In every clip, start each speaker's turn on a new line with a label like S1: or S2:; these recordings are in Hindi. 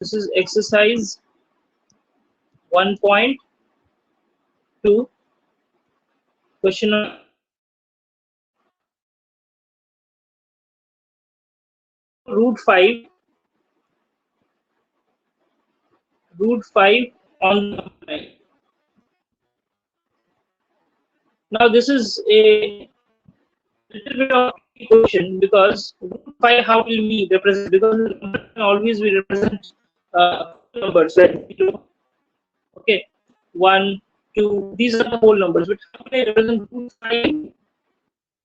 S1: This is exercise 1.2, question √5 on the line. Now this is a little bit of a question because √5 how will we represent, because always we represent numbers like okay 1 2, these are the whole numbers, but how can I represent √5?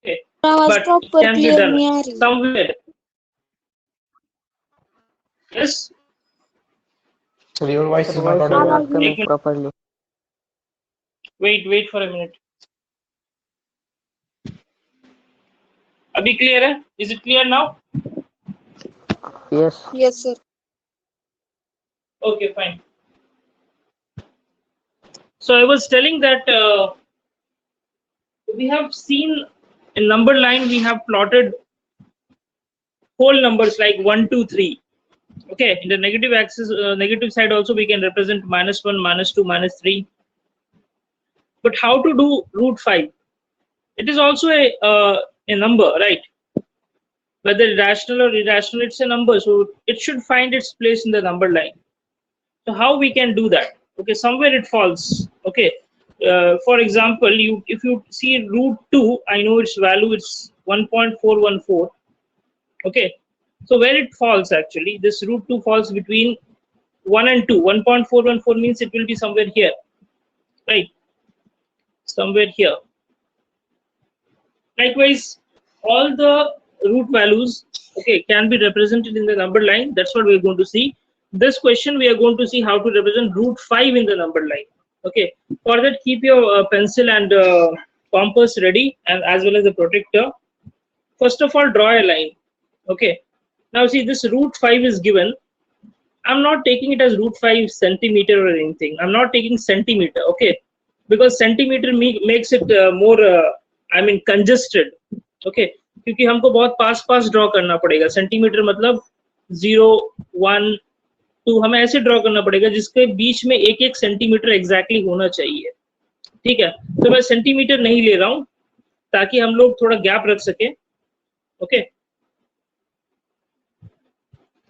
S1: Okay, but it can be done somewhere. Yes.
S2: So your voice is not audible.
S3: properly.
S1: Wait for a minute. Abhi clear hai? Is it clear now?
S3: Yes.
S4: Yes, sir.
S1: Okay, fine. So I was telling that we have seen in number line we have plotted whole numbers like 1 2 3. Okay, in the negative axis, negative side also we can represent -1 -2 -3. But how to do √5? It is also a number, right? Whether rational or irrational, it's a number, so it should find its place in the number line. So how we can do that? Okay, somewhere it falls. Okay, for example, if you see √2, I know its value is 1.414. Okay, so where it falls actually, this √2 falls between 1 and 2. 1.414 means it will be somewhere here, right? Somewhere here. Likewise, all the root values, okay, can be represented in the number line. That's what we're going to see. This question we are going to see how to represent √5 in the number line. Okay, for that keep your pencil and compass ready, and as well as the protractor. First of all, draw a line. Okay, now see this √5 is given. I'm not taking it as √5 centimeter or anything. I'm not taking centimeter. Okay, because centimeter makes it more I mean congested. Okay, क्योंकि हमको बहुत पास ड्रॉ करना पड़ेगा. सेंटीमीटर मतलब 0 1 2 हमें ऐसे ड्रॉ करना पड़ेगा जिसके बीच में एक सेंटीमीटर एग्जैक्टली होना चाहिए. ठीक है, तो मैं सेंटीमीटर नहीं ले रहा हूं ताकि हम लोग थोड़ा गैप रख सके. ओके,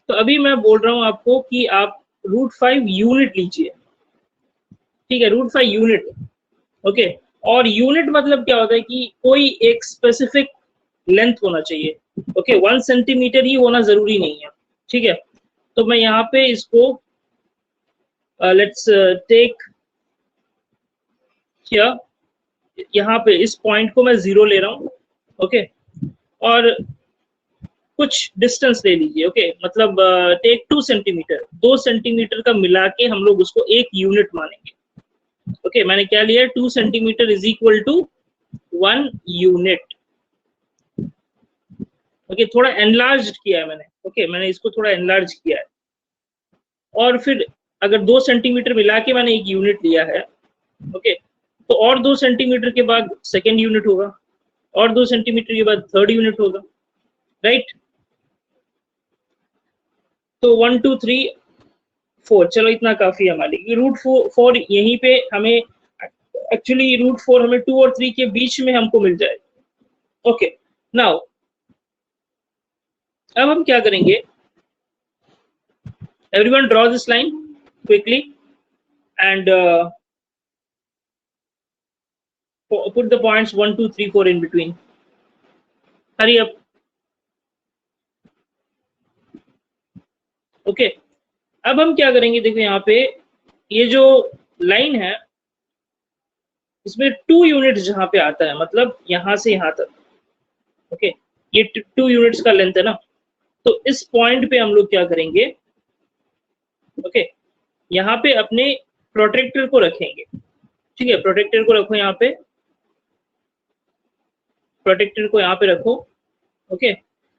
S1: तो अभी मैं बोल रहा हूं आपको कि आप √5 यूनिट लीजिए. ठीक है, √5 यूनिट. ओके, और यूनिट मतलब क्या होता है कि कोई एक स्पेसिफिक लेंथ होना चाहिए. ओके, 1 सेंटीमीटर ही होना जरूरी नहीं है. ठीक है, तो मैं यहाँ पे इसको लेट्स टेक हियर, यहाँ पे इस पॉइंट को मैं 0 ले रहा हूँ. ओके, और कुछ डिस्टेंस ले लीजिए. ओके, मतलब टेक 2 सेंटीमीटर. 2 सेंटीमीटर का मिला के हम लोग उसको एक यूनिट मानेंगे. ओके, मैंने क्या लिया? 2 centimetre is equal to 1 unit. Okay, थोड़ा एनलार्ज किया है मैंने. ओके, मैंने इसको थोड़ा एनलार्ज किया है. और फिर अगर 2 सेंटीमीटर मिला के मैंने एक यूनिट लिया है. ओके, तो और 2 सेंटीमीटर के बाद सेकेंड यूनिट होगा, और 2 सेंटीमीटर के बाद थर्ड यूनिट होगा. राइट, तो 1 2 3 4, चलो इतना काफी है हमारे लिए. √4 यहीं पे हमें एक्चुअली √4 हमें 2 और 3 के बीच में हमको मिल जाए. ओके, नाउ अब हम क्या करेंगे? Everyone draw this line quickly and put the points 1 2 3 4 in between. Hurry up. Okay, अब हम क्या करेंगे? देखो यहाँ पे ये जो लाइन है इसमें 2 यूनिट जहां पे आता है, मतलब यहां से यहां तक. ओके, ये 2 यूनिट्स का लेंथ है ना, तो इस पॉइंट पे हम लोग क्या करेंगे? ओके, यहाँ पे अपने प्रोट्रैक्टर को रखेंगे. ठीक है, प्रोट्रैक्टर को रखो यहाँ पे, प्रोट्रैक्टर को यहाँ पे रखो. ओके,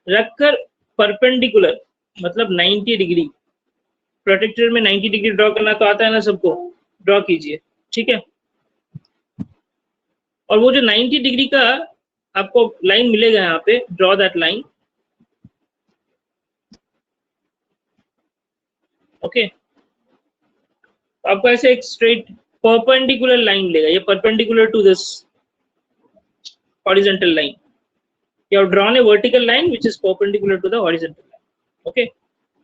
S1: रखकर परपेंडिकुलर मतलब 90 डिग्री. प्रोट्रैक्टर में 90 डिग्री ड्रॉ करना तो आता है ना सबको, ड्रॉ कीजिए. ठीक है, और वो जो 90 डिग्री का आपको लाइन मिलेगा यहाँ पे, ड्रॉ दैट लाइन. ओके, आपको ऐसे एक स्ट्रेट परपेंडिकुलर लाइन लेगा, ये perpendicular to this horizontal line. You have drawn a vertical line which is perpendicular to the horizontal line. Okay,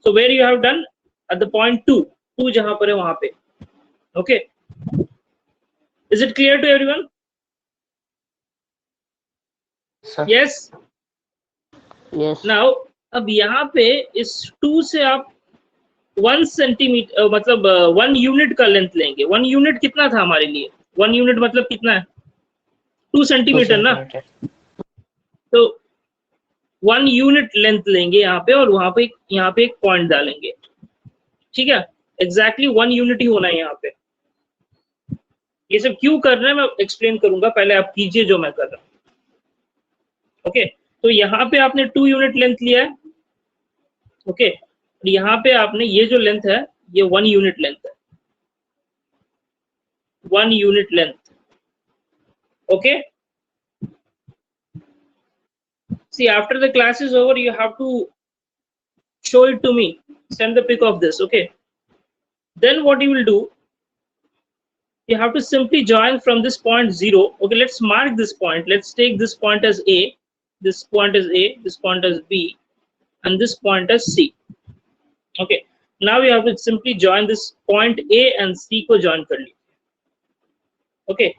S1: so where you have done at the point 2 जहां पर है वहां पे. Okay, is it clear to everyone?
S2: Sir.
S1: Yes.
S3: Yes.
S1: Now अब यहाँ पे इस 2 से आप 1 सेंटीमीटर मतलब 1 यूनिट का लेंथ लेंगे. 1 यूनिट कितना था हमारे लिए? 1 यूनिट मतलब कितना है? 2 सेंटीमीटर ना. तो 1 यूनिट लेंथ लेंगे यहाँ पे और वहां पे यहाँ पे एक पॉइंट डालेंगे. ठीक है, एग्जैक्टली 1 यूनिट ही होना है यहाँ पे. ये सब क्यों कर रहे हैं मैं एक्सप्लेन करूंगा, पहले आप कीजिए जो मैं कर रहा हूँ. ओके, तो यहाँ पे आपने 2 यूनिट लेंथ लिया है. ओके, यहाँ पे आपने ये जो लेंथ है ये 1 यूनिट लेंथ है. 1 unit length. Okay, see after the class is over you have to show it to me, send the pic of this. Okay, then what you will do, you have to simply join from this point 0. Okay, let's mark this point. Let's take this point as A, this point as A, this point as B, and this point as C. Okay, now you have to simply join this point A and C को join कर लीजिए. Okay,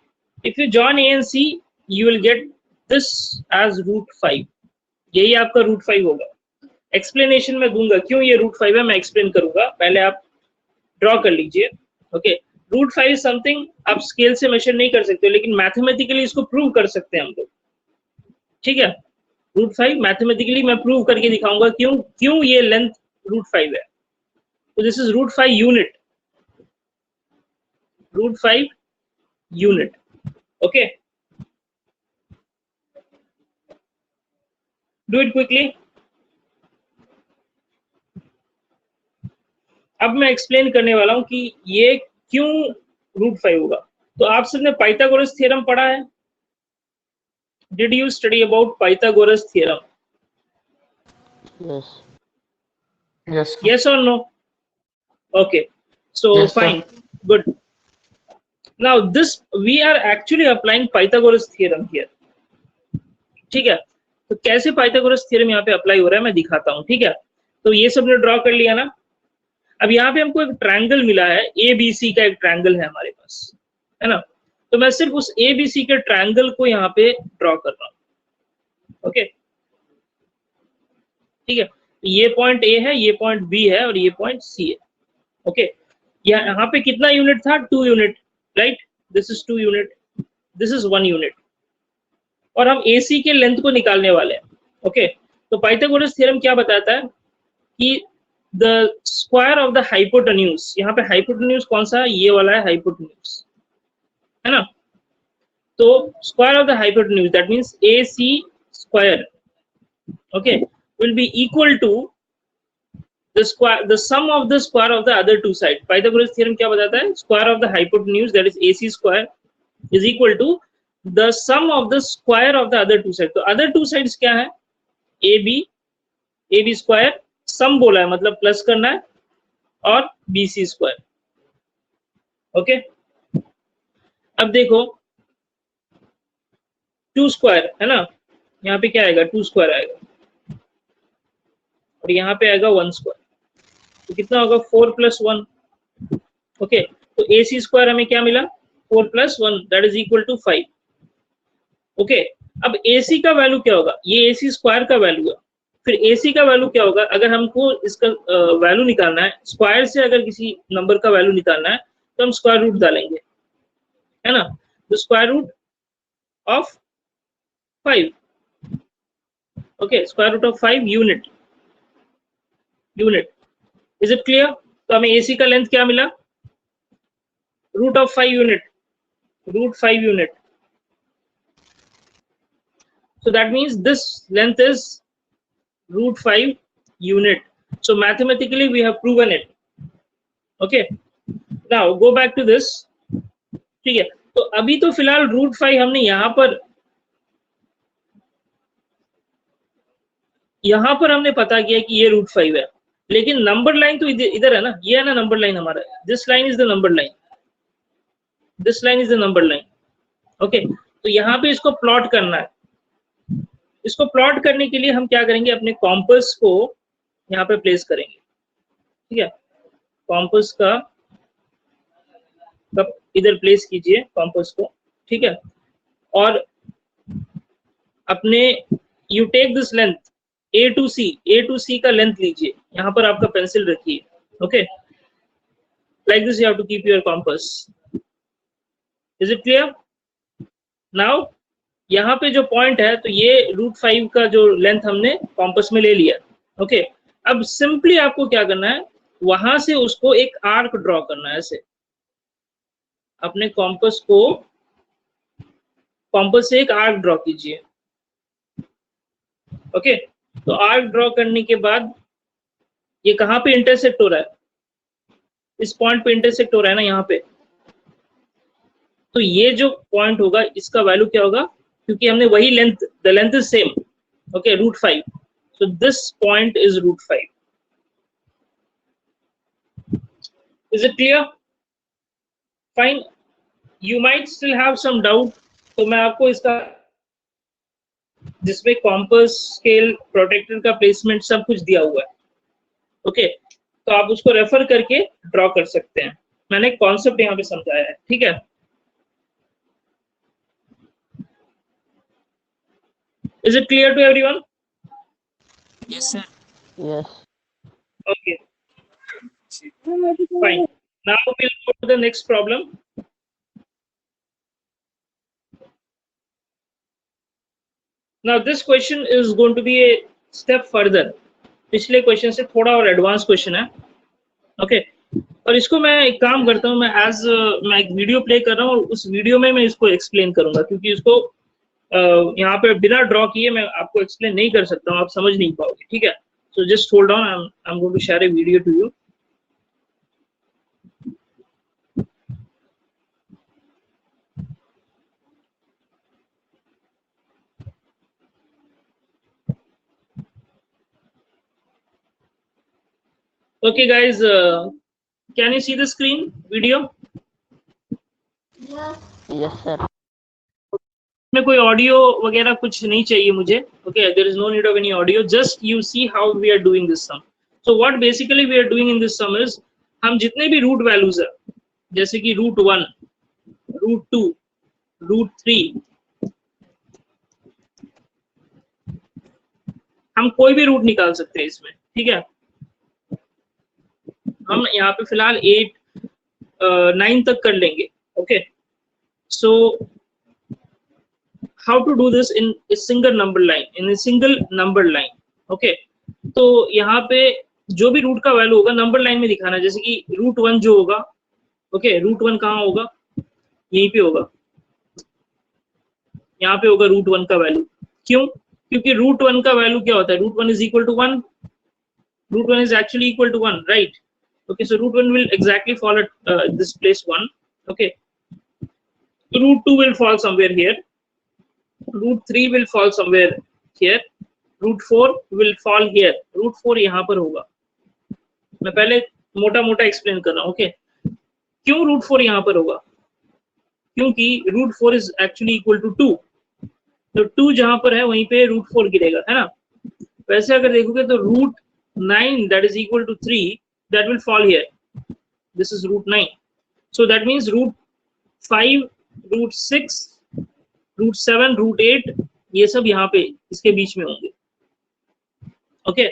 S1: if you join A and C you will get this as √5. यही आपका √5 होगा. एक्सप्लेनेशन में दूंगा क्यों ये √5 है, मैं एक्सप्लेन करूंगा, पहले आप ड्रॉ कर लीजिए. ओके, √5 इज समथिंग आप स्केल से मेजर नहीं कर सकते, लेकिन मैथमेटिकली इसको प्रूव कर सकते हैं हम लोग. ठीक है, √5 मैथमेटिकली मैं प्रूव करके दिखाऊंगा क्यों ये लेंथ √5 है. तो this is √5 unit. √5 unit. Okay, do it quickly. अब मैं एक्सप्लेन करने वाला हूं कि ये क्यों √5 होगा. तो आप सबने पाइथागोरस थ्योरम पढ़ा है? Did you study about Pythagoras theorem?
S3: Yes.
S2: Yes.
S1: Yes or no? Okay, so
S2: Yes, sir.
S1: fine, good. Now this we are actually applying Pythagoras theorem here. ठीक है, तो कैसे पाइथागोरस थ्योरम यहाँ पे अप्लाई हो रहा है मैं दिखाता हूँ. ठीक है, तो ये सबने ड्रॉ कर लिया ना. अब यहाँ पे हमको एक ट्रायंगल मिला है, ABC का एक ट्रायंगल है हमारे पास, है ना. तो मैं सिर्फ उस ABC के ट्रायंगल को यहाँ पे ड्रॉ कर रहा हूँ. ओके, ठीक है, ये पॉइंट A है, ये पॉइंट B है और ये पॉइंट C है. ओके, यहाँ पे कितना यूनिट था? 2 unit, right. This is 2 unit, this is 1 unit, और हम AC के लेंथ को निकालने वाले हैं. ओके, तो पाइथागोरस थ्योरम क्या बताता है कि the square of the hypotenuse, यहाँ पे हाइपोटेन्यूज कौन सा है? ये वाला है हाइपोटेन्यूज, है ना. तो square of the hypotenuse that means AC square, okay, will be equal to the sum of the square of the other two sides. Pythagoras theorem क्या बताता है? Square of the hypotenuse that is AC square is equal to the sum of the square of the other two sides. तो other two sides क्या है? AB square, sum बोला है मतलब प्लस करना है, और BC square. ओके, अब देखो 2 स्क्वायर है ना, यहाँ पे क्या आएगा? 2 स्क्वायर आएगा, और यहाँ पे आएगा 1 स्क्वायर. तो कितना होगा? 4 + 1. ओके, तो AC स्क्वायर हमें क्या मिला? 4 + 1 that is equal to 5. Okay, अब AC का वैल्यू क्या होगा? ये AC स्क्वायर का वैल्यू है. फिर AC का वैल्यू क्या होगा? अगर हमको इसका वैल्यू निकालना है, स्क्वायर से अगर किसी नंबर का वैल्यू निकालना है तो हम स्क्वायर रूट डालेंगे, है ना. तो square root of 5. Okay, square root of 5 unit. Is it clear? तो हमें AC का लेंथ क्या मिला? Root of 5 unit. √5 unit. So that means this length is √5 unit. So mathematically we have proven it. Okay. Now go back to this. ठीक है, तो अभी तो फिलहाल √5 हमने यहाँ पर हमने पता किया कि ये √5 है. लेकिन नंबर लाइन तो इधर है ना, ये है ना नंबर लाइन हमारा, this line is the number line, this line is the number line. Okay, तो यहाँ पे इसको प्लॉट करना है। इसको प्लॉट करने के लिए हम क्या करेंगे, अपने कॉम्पस को यहाँ पे प्लेस करेंगे, ठीक है। कॉम्पस का इधर प्लेस कीजिए कॉम्पस को, ठीक है। और अपने you take this length A to C का लेंथ लीजिए, यहाँ पर आपका पेंसिल रखिए, okay. Like this you have to keep your compass. Is it clear? Now यहाँ पे जो पॉइंट है, तो ये √5 का जो लेंथ हमने कॉम्पस में ले लिया, ओके। अब सिंपली आपको क्या करना है, वहां से उसको एक आर्क ड्रॉ करना है ऐसे, अपने कॉम्पस से एक आर्क ड्रॉ कीजिए, ओके। तो आर्क ड्रॉ करने के बाद ये कहाँ पे इंटरसेक्ट हो रहा है, इस पॉइंट पे इंटरसेक्ट हो रहा है ना यहाँ पे। तो ये जो पॉइंट होगा इसका वैल्यू क्या होगा, क्योंकि हमने वही length, the length is same, okay, √5, so this point is √5. Is it clear? Fine. You might still have some doubt, तो मैं आपको इसका, जिसमें कॉम्पस, स्केल, प्रोटेक्टर का प्लेसमेंट सब कुछ दिया हुआ है, ओके। तो आप उसको रेफर करके ड्रॉ कर सकते हैं, मैंने कॉन्सेप्ट यहाँ पे समझाया है, ठीक है। Is it clear to everyone?
S2: Yes, sir.
S3: Yes.
S1: Okay. Fine. Now we'll go to the next problem. Now this question is going to be a step further. पिछले क्वेश्चन से थोड़ा और एडवांस क्वेश्चन है, ओके। और इसको मैं एक काम करता हूँ, मैं एक वीडियो प्ले कर रहा हूँ, और उस वीडियो में मैं इसको एक्सप्लेन करूंगा, क्योंकि इसको यहाँ पे बिना ड्रॉ किए मैं आपको एक्सप्लेन नहीं कर सकता हूँ, आप समझ नहीं पाओगे, ठीक है। सो just hold on, I am going to share a video to you. Okay guys, can you see the screen video?
S3: Yes, sir.
S1: में कोई ऑडियो वगैरह कुछ नहीं चाहिए मुझे, okay, there is no need of any audio, just you see how we are doing this sum. So what basically we are doing in this sum is, हम जितने भी रूट वैल्यूज है, जैसे कि √1, √2, √3, हम कोई भी रूट निकाल सकते हैं इसमें, ठीक है। हम यहाँ पे फिलहाल 9 तक कर लेंगे, okay. So how to do this in a single number line, okay. तो यहाँ पे जो भी रूट का वैल्यू होगा नंबर लाइन में दिखाना, जैसे कि √1 जो होगा, ओके, √1 कहाँ होगा, यहीं पे होगा, यहाँ पे होगा √1 का वैल्यू। क्यों? क्योंकि √1 का वैल्यू क्या होता है, √1 is equal to 1, √1 is actually equal to 1, right? Okay, so √1 will exactly fall at this place 1, okay. √2 will fall somewhere here, √3 will fall somewhere here, √4 will fall here, √4 यहाँ पर होगा। मैं पहले मोटा मोटा एक्सप्लेन कर रहा हूँ, ओके। क्यों √4 यहाँ पर होगा, क्योंकि √4 is actually equal to 2, तो 2 जहां पर है वहीं पे √4 गिरेगा, है ना। वैसे अगर देखोगे तो √9 that is equal to 3 that will fall here, this is √9, so that means √5, √6, √7, √8 ये सब यहाँ पे इसके बीच में होंगे, ओके।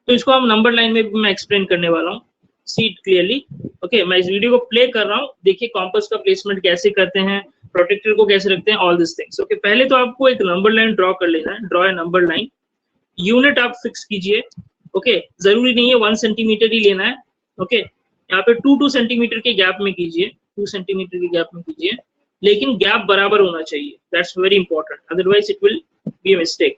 S1: तो इसको हम नंबर लाइन में भी मैं एक्सप्लेन करने वाला हूँ, सी इट क्लियरली, ओके। मैं इस वीडियो को प्ले कर रहा हूँ, देखिए कॉम्पस का प्लेसमेंट कैसे करते हैं, प्रोटेक्टर को कैसे रखते हैं, ऑल दिस थिंग्स, ओके। पहले तो आपको एक नंबर लाइन ड्रॉ कर लेना है, draw a number line, unit आप फिक्स कीजिए, ओके। जरूरी नहीं है 1 सेंटीमीटर ही लेना है, ओके। यहाँ पे 2 सेंटीमीटर के गैप में कीजिए, 2 सेंटीमीटर के गैप में कीजिए, लेकिन गैप बराबर होना चाहिए, that's very important, otherwise it will be a mistake.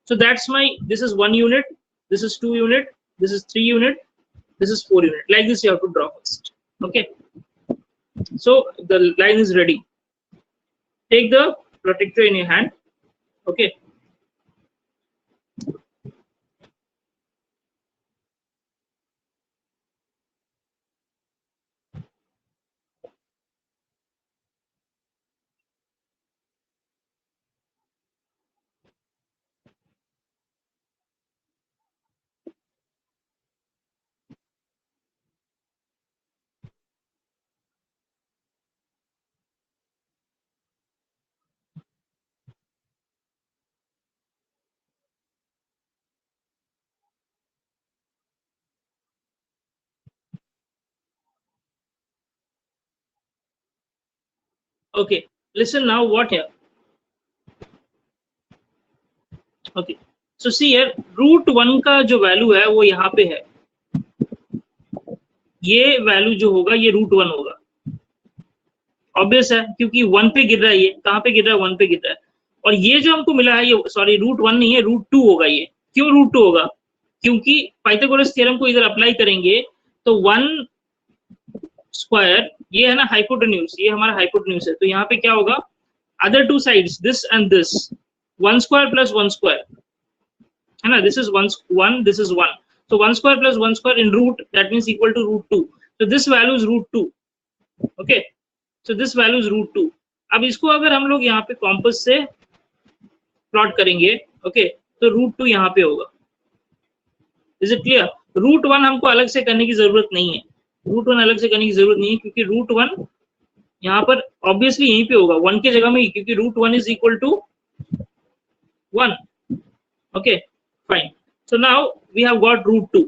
S1: So that's my, this is 1 unit, this is 2 unit, this is 3 unit, this is 4 unit, like this you have to draw first, okay. So the line is ready, take the protector in your hand, okay. Okay, listen now what here. Okay, so see here root 1 का जो वैल्यू है वो यहाँ पे है, ये वैल्यू जो होगा ये रूट 1 होगा, ऑब्वियस है क्योंकि 1 पे गिर रहा है, ये कहाँ पे गिर रहा है, 1 पे गिर रहा है। और ये जो हमको मिला है ये सॉरी रूट 1 नहीं है, रूट 2 होगा ये। क्यों रूट 2 होगा? क्योंकि पाइथागोरस थ्योरम को इधर अप्लाई करेंगे तो 1 स्क्वायर ये है ना हाइपोटेन्यूज, ये हमारा हाइपोटेन्यूज है, तो यहाँ पे क्या होगा, other two sides this and this, 1 square plus 1 square है ना, this is 1 this is 1, so 1 square plus 1 square in root, that means equal to root 2, so this value is root 2. okay, so this value is root 2. अब इसको अगर हम लोग यहाँ पे कॉम्पस से प्लॉट करेंगे, ओके, तो रूट 2 यहाँ पे होगा। Is it clear? रूट 1 हमको अलग से करने की जरूरत नहीं है, रूट 1 अलग से करने की जरूरत नहीं है, क्योंकि रूट 1 यहाँ पर ऑब्वियसली यहीं पे होगा 1 के जगह में ही, क्योंकि root 1 is equal to 1। Okay fine, so now we have got root 2,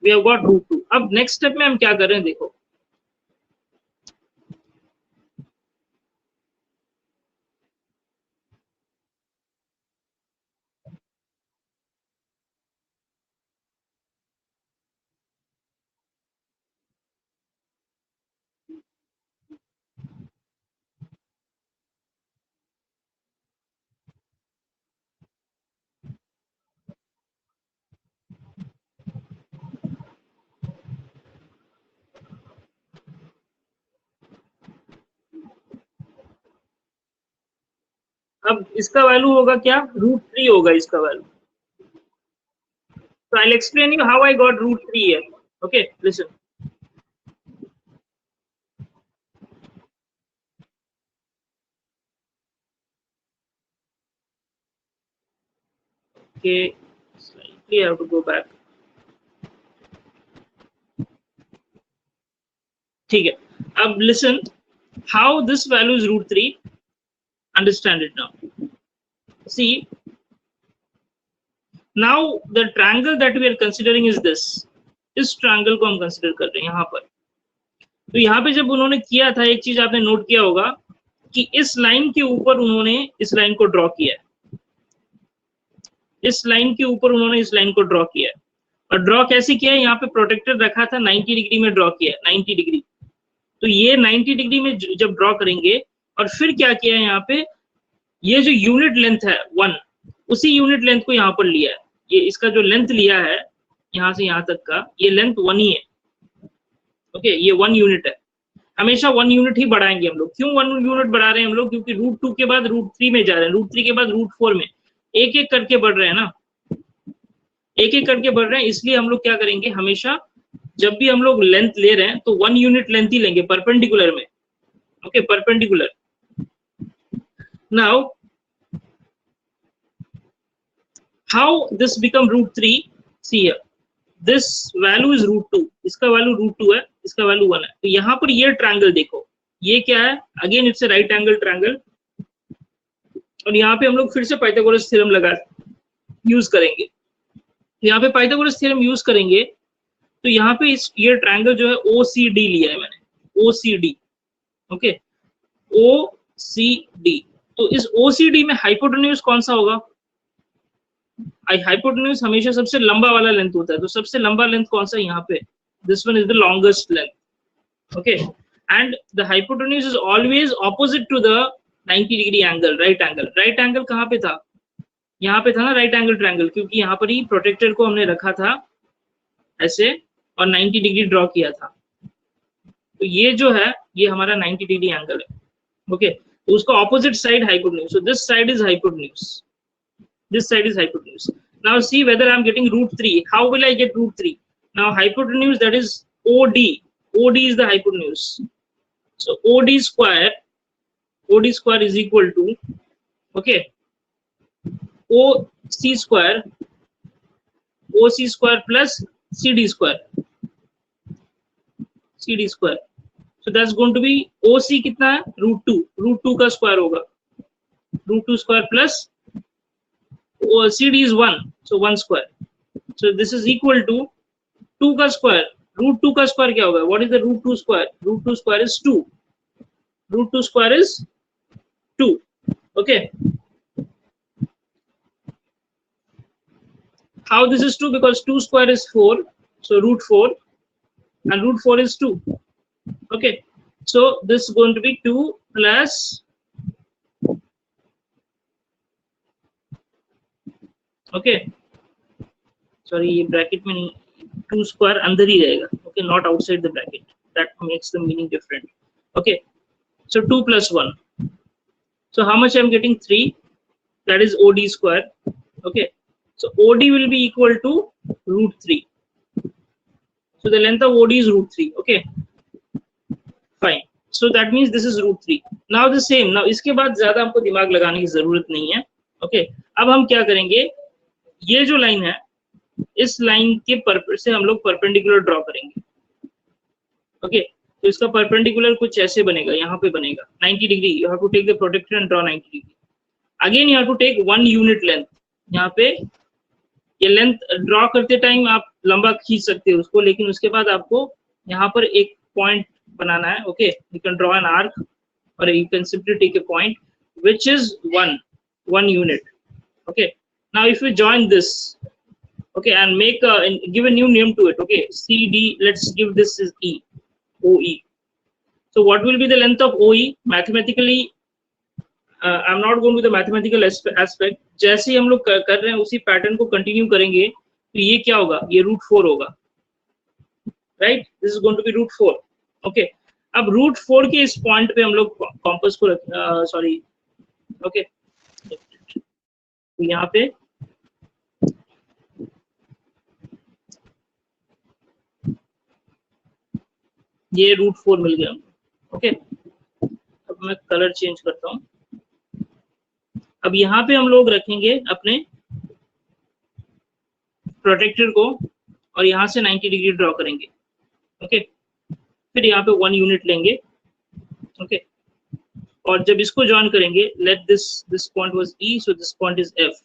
S1: we have got root 2। अब नेक्स्ट स्टेप में हम क्या कर रहे हैं देखो, अब इसका वैल्यू होगा क्या, रूट 3 होगा इसका value. So I'll explain you how I got root 3 here. Okay, listen. Okay, slightly I have to go back. ठीक है, अब listen how this value is root 3. Understand it now. See, now the triangle that we are considering is this. इस ट्रायंगल को हम कंसिडर कर रहे हैं यहाँ पर। तो यहाँ पे जब उन्होंने किया था, एक चीज आपने नोट किया होगा कि इस लाइन के ऊपर उन्होंने इस लाइन को ड्रॉ किया है, इस लाइन के ऊपर उन्होंने इस लाइन को ड्रॉ किया है। और ड्रॉ कैसे किया है, यहाँ पे प्रोटेक्टर रखा था, 90 डिग्री में ड्रॉ किया है, 90 डिग्री। तो ये 90 डिग्री में जब ड्रॉ करेंगे, और फिर क्या किया है, यहाँ पे ये जो यूनिट लेंथ है 1, उसी यूनिट लेंथ को यहाँ पर लिया है। ये इसका जो लेंथ लिया है यहाँ से यहाँ तक का, ये लेंथ 1 ही है। ओके, ये 1 यूनिट है, हमेशा 1 यूनिट ही बढ़ाएंगे हम लोग। क्यों 1 यूनिट बढ़ा रहे हैं हम लोग? क्योंकि रूट 2 के बाद रूट 3 में जा रहे हैं, रूट 3 के बाद रूट 4 में, एक एक करके बढ़ रहे हैं ना, एक एक करके बढ़ रहे हैं। इसलिए हम लोग क्या करेंगे, हमेशा जब भी हम लोग लेंथ ले रहे हैं तो 1 यूनिट लेंथ ही लेंगे परपेंडिकुलर में। Okay, perpendicular. Now how this become root 3, see here, this value is root 2, इसका वैल्यू root 2 है, इसका वैल्यू 1 है। तो यहाँ पर ये ट्रायंगल देखो, ये क्या है, again it's a right angle triangle. और यहाँ पे हम लोग फिर से पाइथागोरस थ्योरम लगा यूज करेंगे। यहाँ पे पाइथागोरस थ्योरम यूज करेंगे तो यहाँ पे इस ये ट्रायंगल जो है OCD लिया है मैंने, OCD। Okay, OCD। तो इस OCD में हाइपोटेन्यूज कौन सा होगा? हाइपोटेन्यूज हमेशा सबसे लंबा वाला लेंथ होता है, तो सबसे लंबा लेंथ कौन सा है यहाँ पे? This one is the longest length. Okay, and the hypotenuse is always opposite to the 90 degree angle, right angle. Right angle कहाँ पे था? यहाँ पे था ना राइट एंगल ट्रायंगल, क्योंकि यहाँ पर ही प्रोटेक्टर को हमने रखा था ऐसे और 90 डिग्री ड्रॉ किया था। तो ये जो है ये हमारा 90 डिग्री एंगल है। ओके, तो उसका opposite side hypotenuse, so this side is hypotenuse, this side is hypotenuse. Now see whether I am getting root 3. How will I get root 3? Now hypotenuse, that is OD. OD is the hypotenuse. So OD square is equal to, okay, OC square plus CD square. CD square. So that's going to be OC कितना है? root 2. root 2 का स्क्वायर होगा, root 2 square plus CD is 1, so 1 square. So this is equal to 2 का स्क्वायर, root 2 का स्क्वायर क्या होगा? What is the root 2 square? root 2 square is 2. root 2 square is 2. Okay. How this is 2? Because 2 square is 4. So root 4, and root 4 is 2. Okay. So this is going to be 2 plus, okay, sorry, ये bracket में नहीं, 2 square अंदर ही रहेगा. Okay, not outside the bracket. That makes the meaning different. Okay. So 2 plus 1. So how much I'm getting? 3. That is OD square. Okay. So OD will be equal to root 3. So the length of OD is root 3. Okay. Fine. So that means this is root 3. Now the same. Now इसके बाद ज़्यादा हमको दिमाग लगाने की ज़रूरत नहीं है. Okay. अब हम क्या करेंगे? ये जो लाइन है, इस लाइन के से हम लोग परपेंडिकुलर ड्रॉ करेंगे. ओके. तो इसका परपेंडिकुलर कुछ ऐसे बनेगा, यहाँ पे बनेगा 90 degree. You have to take the protractor and draw 90 degree. Again you have to take 1 unit length. यहाँ पे ये लेंथ ड्रॉ करते टाइम आप लंबा खींच सकते हो उसको, लेकिन उसके बाद आपको यहाँ पर एक पॉइंट बनाना है. Okay. You can draw an arc और you can simply take a point which is 1 unit. Okay. Now if we join this, okay, and make and give a new name to it. Okay, CD, let's give this is E, OE. So what will be the length of OE? Mathematically, I'm not going to the mathematical aspect. जैसे ही हम लोग कर रहे हैं उसी पैटर्न को कंटिन्यू करेंगे, तो ये क्या होगा? ये रूट 4 होगा. Right. This is going to be root 4. Okay. अब रूट 4 के इस पॉइंट पे हम लोग कॉम्पस को सॉरी, ओके, तो यहाँ पे ये रूट 4 मिल गया. ओके. अब मैं कलर चेंज करता हूँ. अब यहाँ पे हम लोग रखेंगे अपने प्रोटेक्टर को और यहाँ से 90 डिग्री ड्रॉ करेंगे. ओके. फिर यहाँ पे 1 यूनिट लेंगे. ओके. और जब इसको जॉइन करेंगे, let this point was E, so this point is F.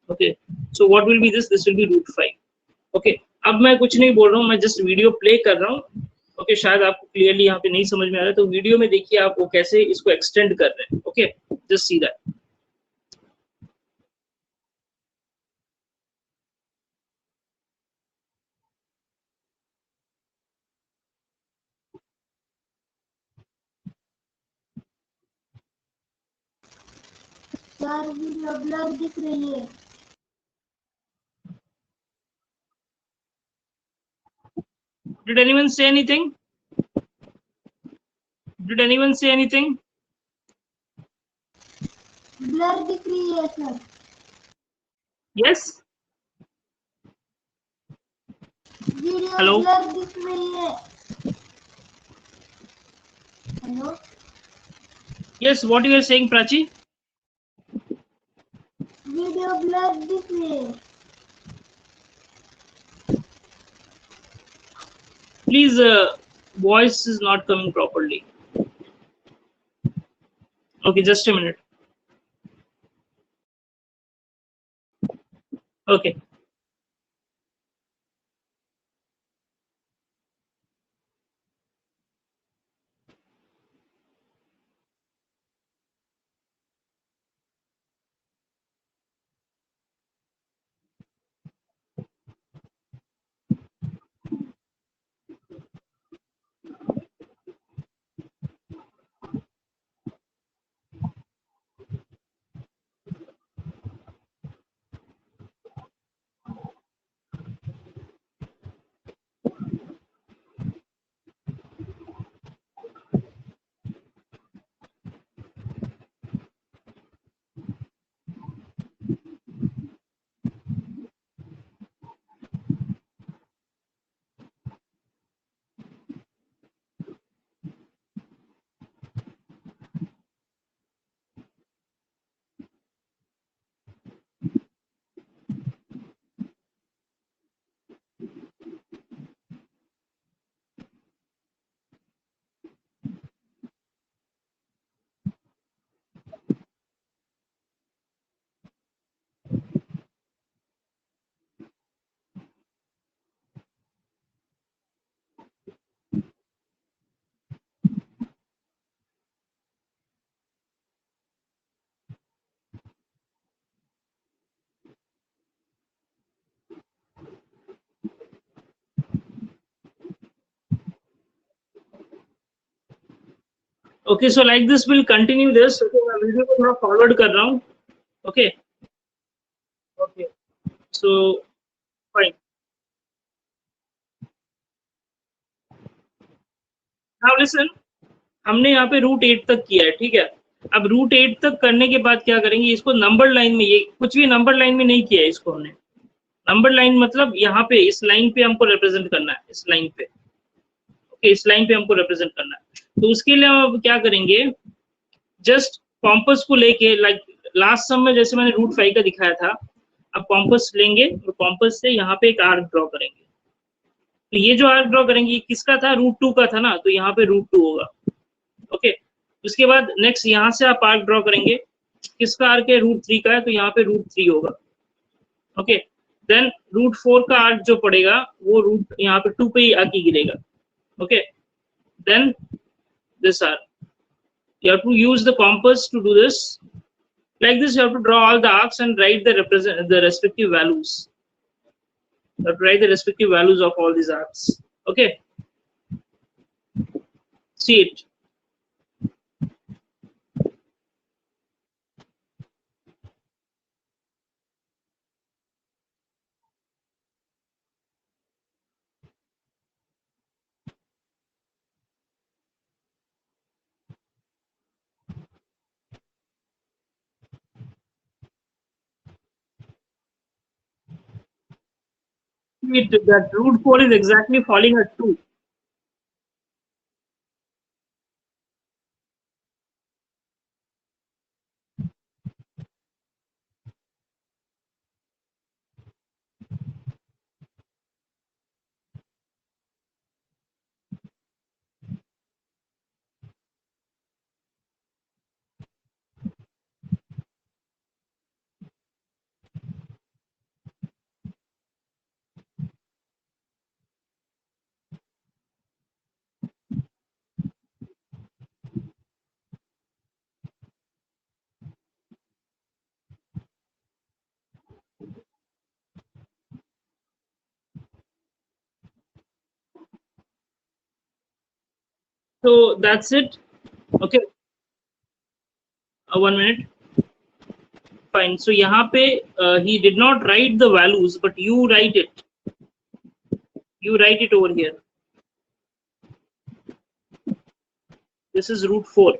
S1: Okay. So what will be this will be root 5. Okay. अब मैं कुछ नहीं बोल रहा हूँ, मैं जस्ट वीडियो प्ले कर रहा हूँ. ओके. शायद आपको क्लियरली यहाँ पे नहीं समझ में आ रहा है, तो वीडियो में देखिए आप वो कैसे इसको एक्सटेंड कर रहे हैं. Okay. Just see that.
S4: Sir video blur दिख रही है.
S1: Did anyone say anything? Did anyone say anything?
S4: Blur दिख रही है sir.
S1: Yes.
S4: Video
S1: Hello?
S4: Blur दिख रही है. Hello.
S1: Yes. What you are saying, Prachi?
S4: Video blur दिख रही है.
S1: Please, voice is not coming properly. Okay, just a minute. Okay. Okay, so like this we'll continue this. Okay, मैं वीडियो को थोड़ा फॉरवर्ड कर रहा हूँ. Okay. Okay. So fine. Now listen. हमने यहाँ पे रूट 8 तक किया है, ठीक है. अब रूट 8 तक करने के बाद क्या करेंगे, इसको नंबर लाइन में, ये कुछ भी नंबर लाइन में नहीं किया है इसको हमने. नंबर लाइन मतलब यहाँ पे इस लाइन पे हमको रिप्रेजेंट करना है, इस लाइन पे. ओके, इस लाइन पे हमको रिप्रेजेंट करना है. तो उसके लिए हम अब क्या करेंगे, जस्ट कॉम्पस को लेके, लाइक लास्ट सम में जैसे मैंने रूट 5 का दिखाया था, अब कॉम्पस लेंगे और कॉम्पस से यहाँ पे एक आर्क ड्रॉ करेंगे. तो ये जो आर्क ड्रॉ करेंगे ये किसका था, रूट 2 का था ना, तो यहाँ पे रूट 2 होगा. ओके, उसके बाद नेक्स्ट यहाँ से आप आर्क ड्रॉ करेंगे, किसका आर्क है, रूट 3 का है, तो यहाँ पे रूट 3 होगा. ओके, देन रूट 4 का आर्क जो पड़ेगा वो रूट यहाँ पे 2 पे ही आके गिरेगा. Okay, then this arc. You have to use the compass to do this. Like this, you have to draw all the arcs and write the respective values. You have to write the respective values of all these arcs. Okay. See it. That root 4 is exactly falling at 2. So that's it. Okay. 1 minute. Fine. So यहाँ पे he did not write the values, but you write it. You write it over here. This is root 4.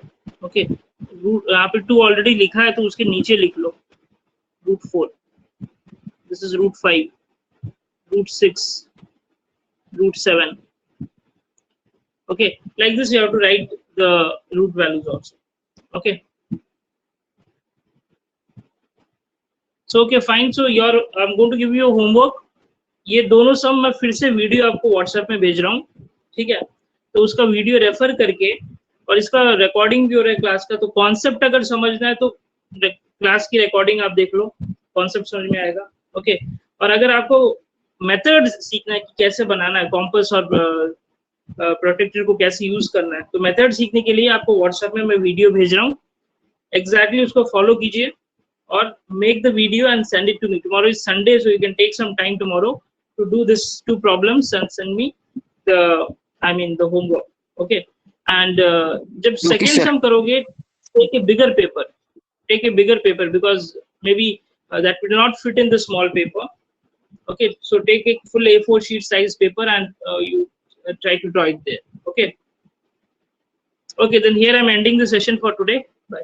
S1: Okay. यहाँ पे 2 already लिखा है तो उसके नीचे लिख लो. Root 4. This is root 5. Root 6. Root 7. Okay. Like this, you have to write the root values also. Okay. So okay, fine. So I'm going to give you a homework. ये दोनों सम मैं फिर से वीडियो आपको व्हाट्सएप में भेज रहा हूँ, ठीक है. तो उसका वीडियो रेफर करके, और इसका रिकॉर्डिंग भी हो रहा है क्लास का, तो कॉन्सेप्ट अगर समझना है तो क्लास की रिकॉर्डिंग आप देख लो, कॉन्सेप्ट समझ में आएगा. ओके, और अगर आपको मेथड सीखना है कि कैसे बनाना है कॉम्पस और प्रोटेक्टर को कैसे यूज करना है, तो मेथड सीखने के लिए आपको व्हाट्सएप में मैं वीडियो भेज रहा हूँ. एग्जैक्टली उसको फॉलो कीजिए और make the video and send it to me. Tomorrow is Sunday, so you can take some time tomorrow to do this 2 problems and send me the homework. Okay. And जब second sum करोगे, take a bigger paper. Take a bigger paper because maybe that will not fit in the small paper. Okay. So take a full A4 sheet size paper and you try to draw it there. Okay. Okay. Then here I'm ending the session for today. Bye.